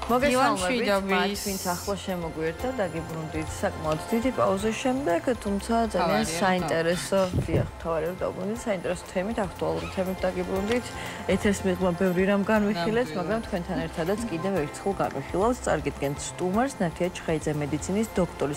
მოგესალმებით, ვინც ახლა შემოგვიერთდა, დაგიბრუნდით საკმაოდ დიდი პაუზის შემდეგ, თუმცა ძალიან საინტერესო, თავარიო დაუბრუნდით, საინტერესო თემით, აქტუალური თემით დაგიბრუნდით. ეთერს მიღმა ბევრი რამ განვიხილეთ, მაგრამ თქვენთან ერთადაც კიდევ ერთხელ განვიხილავთ, წარგიდგენთ სტუმარს, ნათია ჩხეიძე მედიცინის დოქტორი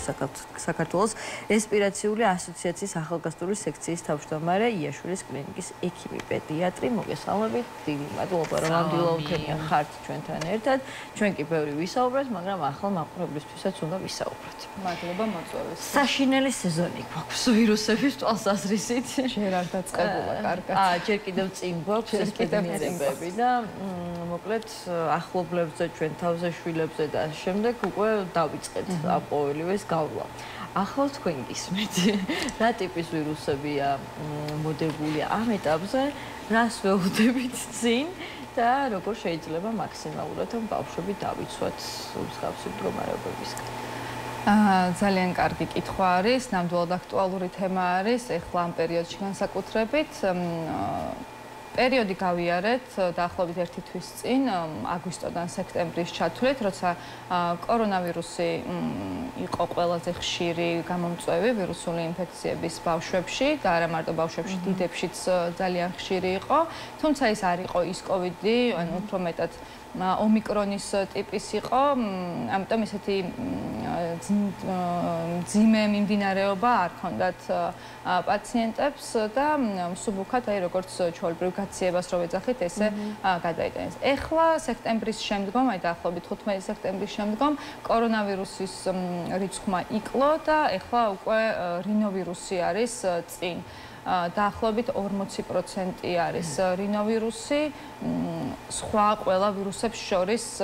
საქართველოს ესპირაციული ასოციაციის ახალგაზრდული სექციის თავმჯდომარე, იაშვილის კლინიკის ექიმი, პედიატრი. მოგესალმებით, დიდი მადლობა, რომ ამდილაუთენია ხართ ჩვენთან ერთად. ჩვენ კი ბევრი ვისაუბრეთ, მაგრამ ახლა მაყურებლისთვისაც უნდა ვისაუბროთ. მადლობა მოწვევის. საშინელი სეზონი გვაქვს ვირუსების თვალსაზრისით. ჯერ არ დაწყებულა კარგად. ჯერ კიდევ წინ გვაქვს ეს პედიმიები და მოკლედ ახლობლებზე ჩვენ თავზე შვილებზე და შემდეგ უკვე დავიწყეთ ამ ყოველივეს გავლა. ახლა თქვენ გისმენთ, რა ტიპის ვირუსებია მოდებული ამ ეტაპზე, რას ვეუბნებით წინ და როგორ შეიძლება მაქსიმალურად ამ ბავშვები დავიცვათ მსგავსი მდგომარეობებისგან. ძალიან კარგი კითხვა არის, ნამდვილად აქტუალური თემა არის, ეხლა ამ პერიოდში განსაკუთრებით. პერიოდი გავიარეთ დაახლოებით 1 თვის წინ, აგვისტოდან სექტემბრის ჩათვლით, როცა კორონავირუსი იყო ყველაზე ხშირი გამომწვევი ვირუსული ინფექციების ბავშვებში და არა მარტო ბავშვებში, დიდებშიც ძალიან ხშირი იყო, თუმცა ის არ იყო ის კოვიდი, ანუ უფრო მეტად ომიკრონის ტიპის იყო, ამიტომ ისეთი ძიმე მიმდინარეობა არ ჰქონდათ პაციენტებს და მსუბუქად, როგორც ჩვეულებრივ გაციებას რო ვეძახით, ესე გადაიტანეს. ეხლა სექტემბრის შემდგომ, დაახლოებით 15 სექტემბრის შემდგომ კორონავირუსის რიცხვმა იკლო და ეხლა უკვე რინოვირუსი არის წინ. დაახლოებით 40% არის რინოვირუსი, სხვა ყველა ვირუსებს შორის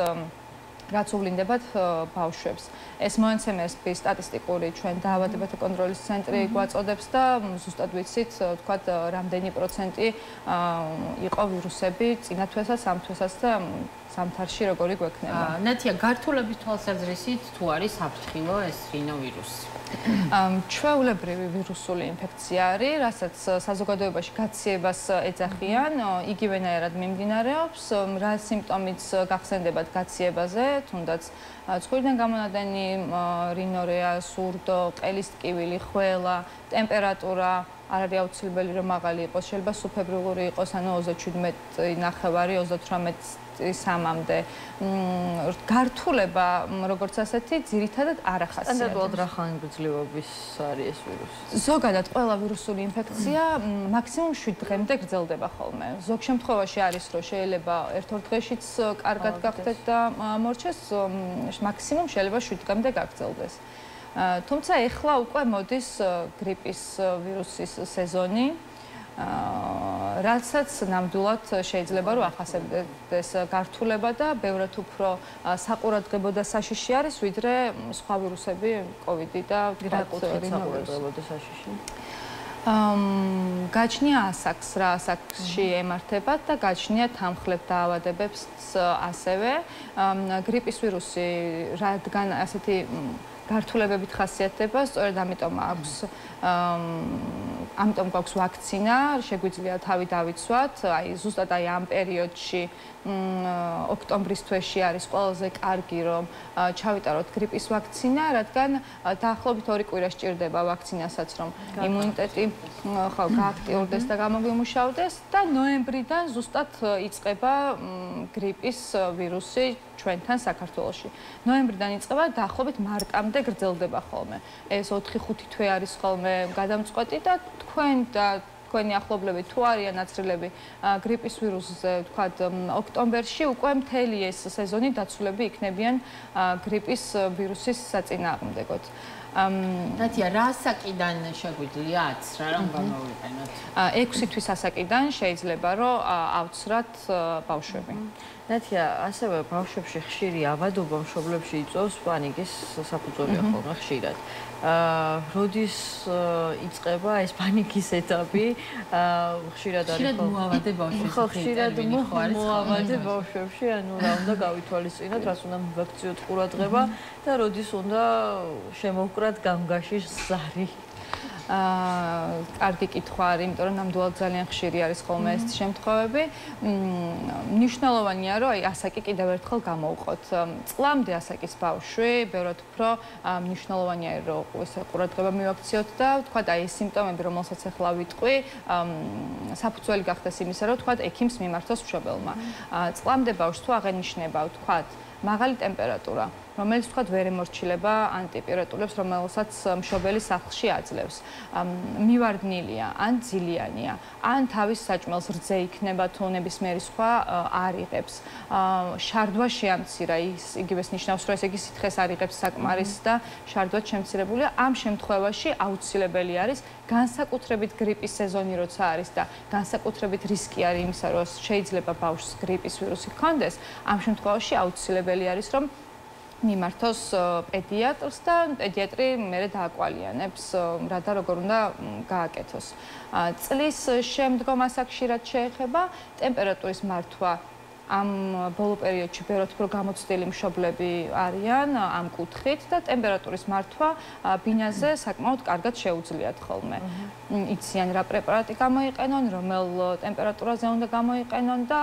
რაც უვლინდებათ ბავშვებს. ეს მონაცემები სტატისტიკური ჩვენ დაავადებათა კონტროლის ცენტრი გვაწოდებს და ზუსტად ვიცით, თქვათ, რამდენი პროცენტი იყო ვირუსები წინა თვესაც, ამ თვესაც და ზამთარში როგორი გვექნება. ნათია, გართულების თვალსაზრისით თუ არის საფრთხილო ეს რინოვირუსი? ჩვეულებრივი ვირუსული ინფექცია არის, რასაც საზოგადოებაში გაციებას ეძახიან, იგივენაირად მიმდინარეობს, რა სიმპტომიც გახსენდებათ გაციებაზე, თუნდაც ცხვირიდან გამონადენი რინორეა, სურდო, ყელის ტკივილი, ხველა, ტემპერატურა, არ არის აუცილებელი რომ მაღალი იყოს, შეიძლება სუფებრილური იყოს, ანუ 37.5, 38-მდე. გართულება, როგორც ასეთი, ძირითადად არ ახასიათებს. სტანდარტულად რა ხანგრძლივობის არის ეს ვირუსი? ზოგადად ყველა ვირუსული ინფექცია მაქსიმუმ 7 დღემდე გრძელდება ხოლმე. ზოგ შემთხვევაში არის, რომ შეიძლება 1-2 დღეშიც კარგად გახდეთ და მორჩეს, მაქსიმუმ შეიძლება 7 დღემდე გაგრძელდეს. თუმცა ეხლა უკვე მოდის გრიპის ვირუსის სეზონი, რასაც ნამდვილად შეიძლება რომ ახასებდეს გართულება და ბევრად უფრო საყურადღებო და საშიში არის, ვიდრე სხვა ვირუსები, კოვიდი და საყურადღებო საშიში. გაჩნია ასაკს, რა ასაკში ემართებათ და გაჩნია თანმხლებ დაავადებებს ასევე. გრიპის ვირუსი, რადგან ასეთი გართულებებით ხასიათდება, სწორედ ამიტომ გვაქვს ვაქცინა, შეგვიძლია თავი დავიცვათ, ზუსტად ამ პერიოდში ოქტომბრის თვეში არის ყველაზე კარგი რომ ჩავიტაროთ გრიპის ვაქცინა, რადგან დაახლოებით 2 კვირა სჭირდება ვაქცინასაც, რომ იმუნიტეტი გააქტიურდეს და გამოგვიმუშავდეს და ნოემბრიდან ზუსტად იწყება გრიპის ვირუსი ჩვენთან საქართველოში. ნოემბრიდან იწყება დაახლოებით მარტამდე გრძელდება ხოლმე. ეს 4-5 თვე არის ხოლმე გადამწყვეტი და თქვენ და თქვენი ახლობლები თუ არიან ნაცრილები გრიპის ვირუსზე, თქვათ, ოქტომბერში უკვე მთელი ეს სეზონი დაცულები იქნებიან გრიპის ვირუსის საწინააღმდეგოდ. ნათია, რა ასაკიდან შეგვიძლია აცრა, რომ გამოვიყენოთ? 6 თვის ასაკიდან შეიძლება რომ ავცრათ ბავშვები. ნათია, ასევე ბავშვებში ხშირი ავადობა მშობლებში იწვევს პანიკის საფუძველია ხოლმე ხშირად. როდის იწყება ეს პანიკის ეტაპი? ხშირად არის მოავადე ბავშვებში. ხშირად მოავადე ბავშვებში, ანუ რა უნდა გავითვალისწინოთ, რას უნდა მივაქციოთ ყურადღება და როდის უნდა შემოვკრათ გამგაშის ზარი? კარგი კითხვა არის, იმიტომ რომ ნამდვილად ძალიან ხშირი არის ხოლმე ეს შემთხვევები. მნიშვნელოვანია, რომ ასაკი კიდევ ერთხელ გამოვყოთ. წლამდე ასაკის ბავშვი, ბევრად უფრო მნიშვნელოვანია, რომ ესე ყურადღება მივაქციოთ და ვთქვათ, აი ეს სიმპტომები, რომელსაც ახლა ვიტყვი, საფუძველი გახდეს იმისა, რომ ვთქვათ, ექიმს მიმართოს მშობელმა. წლამდე ბავშვს თუ აღენიშნება, ვთქვათ, მაღალი ტემპერატურა, რომელიც ვთქვათ ვერ ემორჩილება ანტიპირატულებს, რომელსაც მშობელი სახლში აძლევს. მივარდნილია, ან ძილიანია, ან თავის საჭმელს რძე იქნება თუ ნებისმიერი სხვა არ იღებს. შარდვა შეამცირა, იგივეს ნიშნავს, რომ ესე იგი სითხეს არ იღებს საკმარის და შარდვა შემცირებულია. ამ შემთხვევაში აუცილებელი არის განსაკუთრებით გრიპის სეზონი როცა არის და განსაკუთრებით რისკი არის იმისა, რომ შეიძლება ბავშვს გრიპის ვირუსი ჰქონდეს, ამ შემთხვევაში აუცილებელი არის, რომ მიმართოს პედიატრს და პედიატრი მერე დააკვალიანებს, რა და როგორ უნდა გააკეთოს. წლის შემდგომ ასაკში რაც შეეხება, ტემპერატურის მართვა ამ ბოლო პერიოდში ბევრად უფრო გამოცდილი მშობლები არიან ამ კუთხით და ტემპერატურის მართვა ბინაზე საკმაოდ კარგად შეუძლიათ ხოლმე. იციან რა პრეპარატი გამოიყენონ, რომელ ტემპერატურაზე უნდა გამოიყენონ და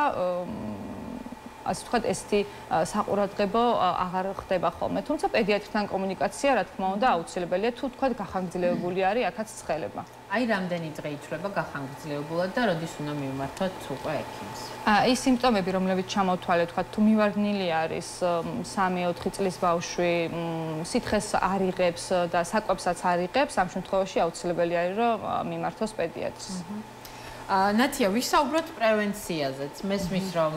ასე ვთქვათ, ესეთი საყურადღებო აღარ ხდება ხოლმე. თუმცა პედიატრთან კომუნიკაცია, რა თქმა უნდა, აუცილებელია თუ ვთქვათ, გახანგრძლივებული არის აქაც ცხელება. აი, რამდენი დღე ითვლება გახანგრძლივებულად და როდის უნდა მივმართოთ უკვე ექიმს? ის სიმპტომები, რომლებიც ჩამოვთვალეთ, ვთქვათ, თუ მივარდნილი არის 3-4 წლის ბავშვი, სითხეს არ იღებს და საკვებსაც არ იღებს, ამ შემთხვევაში აუცილებელი არის, რომ მიმართოს პედიატრს. ნათია, ვისაუბროთ პრევენციაზეც. მესმის, რომ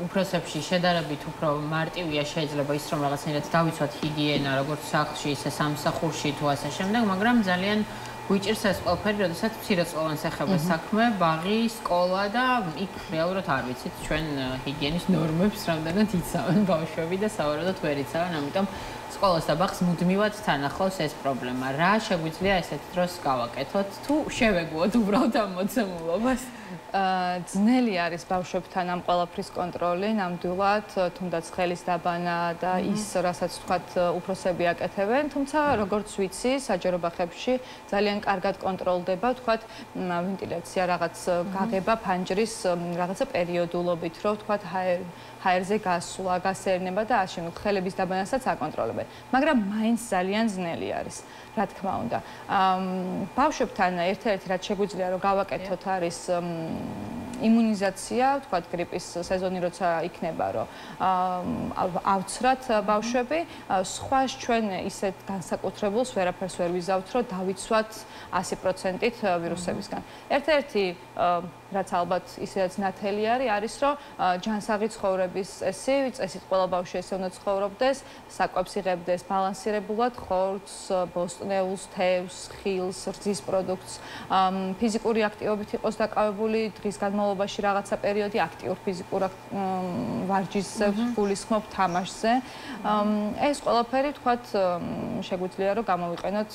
უფროსებში შედარებით უფრო მარტივია შეიძლება ის, რომ რაღაცნაირად დავიცვათ ჰიგიენა, როგორც სახლში, ისე სამსახურში თუ ასე შემდეგ, მაგრამ ძალიან გვიჭირს ეს ყველაფერი, როდესაც მცირეწლოვანს ეხება საქმე, ბაღი, სკოლა და იქ რეალურად არ ვიცით ჩვენ ჰიგიენის ნორმებს რამდენად იცავენ ბავშვები და სავარაუდოდ ვერ იცავენ, ამიტომ სკოლას და ბაღს მუდმივად თან ახლავს ეს პრობლემა. რა შეგვიძლია ესეთ დროს გავაკეთოთ თუ შევეგუოთ უბრალოდ ამ მოცემულობას? ძნელი არის ბავშვებთან ამ ყველაფრის კონტროლი, ნამდვილად, თუნდაც ხელის დაბანა და ის, რასაც ვთქვათ, უფროსები აკეთებენ, თუმცა როგორც ვიცი, საჯარო ბაღებში ძალიან კარგად კონტროლდება, ვთქვათ, ვენტილაცია რაღაც გაღება ფანჯრის რაღაცა პერიოდულობით, რომ ვთქვათ, ჰაერზე გასვლა, გასერნება და ასე შემდეგ, ხელების დაბანასაც აკონტროლებენ. მაგრამ მაინც ძალიან ძნელი არის, რა თქმა უნდა. ბავშვებთან ერთ-ერთი რაც შეგვიძლია რომ გავაკეთოთ არის იმუნიზაცია, ვთქვათ, გრიპის სეზონი როცა იქნება, რომ ავცრათ ბავშვები, სხვას ჩვენ ისეთ განსაკუთრებულს ვერაფერს ვერ ვიზავთ, რომ დავიცვათ 100%-ით ვირუსებისგან. ერთ-ერთი რაც ალბათ ისედაც ნათელი არის, რომ ჯანსაღი ცხოვრების წესით ყველა ბავშვი ესე უნდა ცხოვრობდეს, საკვებს იღებდეს ბალანსირებულად, ხორცს, ბოსტნეულს, თევზს, ხილს, რძის პროდუქტს, ფიზიკური აქტივობით იყოს დაკავებული დღის განმავლობაში რაღაცა პერიოდი აქტიურ ფიზიკურ ვარჯიშზე, გულისხმობ თამაშზე. ეს ყველაფერი, ვთქვათ, შეგვიძლია რომ გამოვიყენოთ.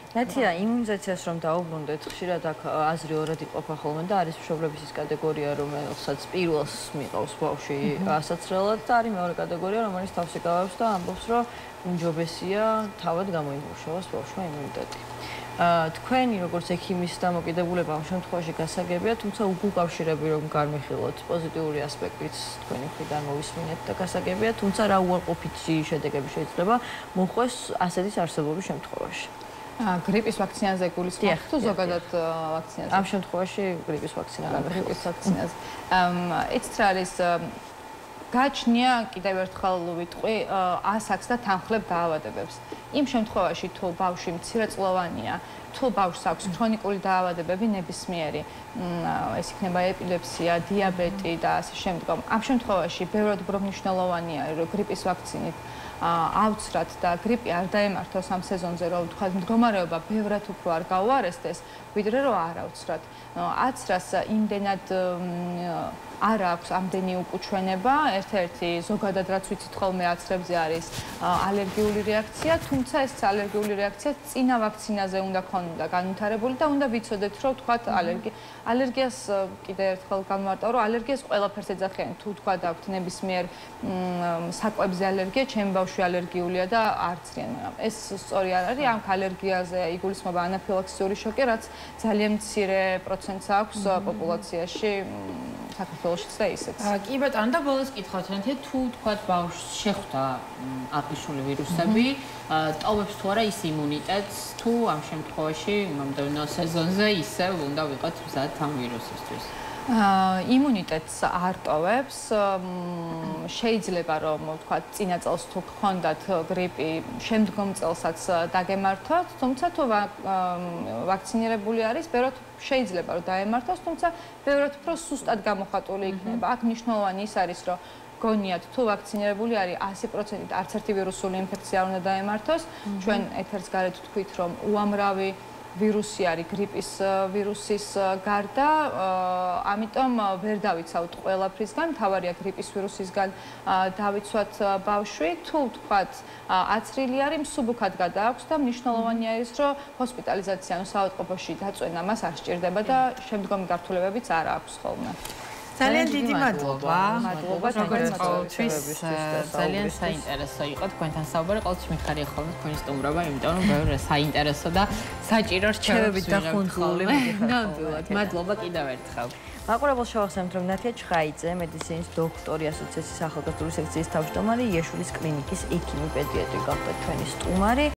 ნათია, იმუნიზაციას რომ დაუბრუნდეთ, ხშირად აქ აზრი ორად იყოფა ხოლმე და არის მშობლების ის კატეგორია, რომელსაც პირველს მიყავს ბავშვი ასაცრელად და არის მეორე კატეგორია, რომელიც თავს იკავებს და ამბობს, რომ უმჯობესია თავად გამოიმუშავოს ბავშვმა იმუნიტეტი. თქვენი როგორც ექიმის დამოკიდებულება ამ შემთხვევაში გასაგებია, თუმცა უკავშირები რომ განვიხილოთ, პოზიტიური ასპექტიც თქვენი მხრიდან მოვისმინეთ და გასაგებია, თუმცა რა უარყოფითი შედეგები შეიძლება მოხდეს ასეთის არსებობის შემთხვევაში. გრიპის ვაქცინაზე გულისხმობთ თუ ზოგადად ვაქცინაზე? ამ შემთხვევაში გრიპის ვაქცინა გრიპის ვაქცინაზე. იცით რა არის გაჩნია კიდევ ერთხელ ვიტყვი ასაკს და თანხლებ დაავადებებს. იმ შემთხვევაში თუ ბავშვი მცირეწლოვანია, თუ ბავშვს აქვს ქრონიკული დაავადებები ნებისმიერი, ეს იქნება ეპილეფსია, დიაბეტი და ასე შემდგომ. ამ შემთხვევაში ბევრად უფრო მნიშვნელოვანია, რომ გრიპის ვაქცინით ავცრათ და გრიპი არ დაემართოს ამ სეზონზე, რომ ვთქვათ, მდგომარეობა ბევრად უფრო არ გაუარესდეს, ვიდრე რომ არ ავცრათ. აცრას იმდენად არ აქვს ამდენი უკუჩვენება. ერთ-ერთი ზოგადად რაც ვიცით ხოლმე აცრებზე არის ალერგიული რეაქცია, თუმცა ეს ალერგიული რეაქცია წინა ვაქცინაზე უნდა ქონოდა განვითარებული და უნდა ვიცოდეთ, რომ თქვათ ალერგიას კიდე ერთხელ განმარტავ, რომ ალერგიას ყველაფერს ეძახიან. თუ თქვათ აქვთ ნებისმიერ საკვებზე ალერგია, ჩემი ბავშვი ალერგიულია და არცრიან, მაგრამ ეს სწორი არ არის. ამ ალერგიაზე იგულისხმება ანაფილაქსიური შოკი, რაც ძალიან მცირე პროცენტს აქვს პოპულაციაში, საქართველოშიც და ისეც. კი ბატონო, და ბოლოს კითხავთ, თუ თქვათ ბავშვს შეხვდა აყიშული ვირუსები, ტოვებს თუ არა ის იმუნიტეტს, თუ ამ შემთხვევაში მომდევნო სეზონზე ისევ უნდა ვიყოთ მზად ამ ვირუსისთვის. იმუნიტეტს არ ტოვებს. შეიძლება რომ ვთქვათ, წინა წელს თუ გქონდათ გრიპი, შემდგომ წელსაც დაგემართოთ, თუმცა თუ ვაქცინირებული არის, ბევრად შეიძლება რომ დაემართოს, თუმცა ბევრად უფრო სუსტად გამოხატული იქნება. აქ მნიშვნელოვანი ის არის, რომ გონიათ თუ ვაქცინირებული არის 100%-ით არც ერთი ვირუსული ინფექცია არ უნდა დაემართოს. ჩვენ ეთერს გარეთ თქვით, რომ უამრავი ვირუსი არის გრიპის ვირუსის გარდა, ამიტომ ვერ დავიცავთ ყველაფრისგან, თავარია გრიპის ვირუსისგან დავიცვათ ბავშვი, თუ თქვათ აცრილი არის, მსუბუქად გადააქვს და მნიშვნელოვანი არის, რომ ჰოსპიტალიზაცია ანუ საავადმყოფოში დაწვენა მას არ სჭირდება და შემდგომი გართულებებიც არ აქვს ხოლმე. ძალიან დიდი მადლობა. როგორც ყოველთვის ძალიან საინტერესო იყო თქვენთან საუბარი. ყოველთვის მიხარია ხოლმე თქვენი სტუმრობა, იმიტომ რომ ბევრი საინტერესო და საჭირო რჩევებით დახუნძული მიდიხარ. ნამდვილად. მადლობა კიდევ ერთხელ. მაყურებელს შევახსენებთ, რომ ნათია ჩხაიძე, მედიცინის დოქტორი, ასოციაციის ახალგაზრდული სექციის თავმჯდომარე, იაშურის კლინიკის ექიმი პედიატრი გახდა ჩვენი სტუმარი.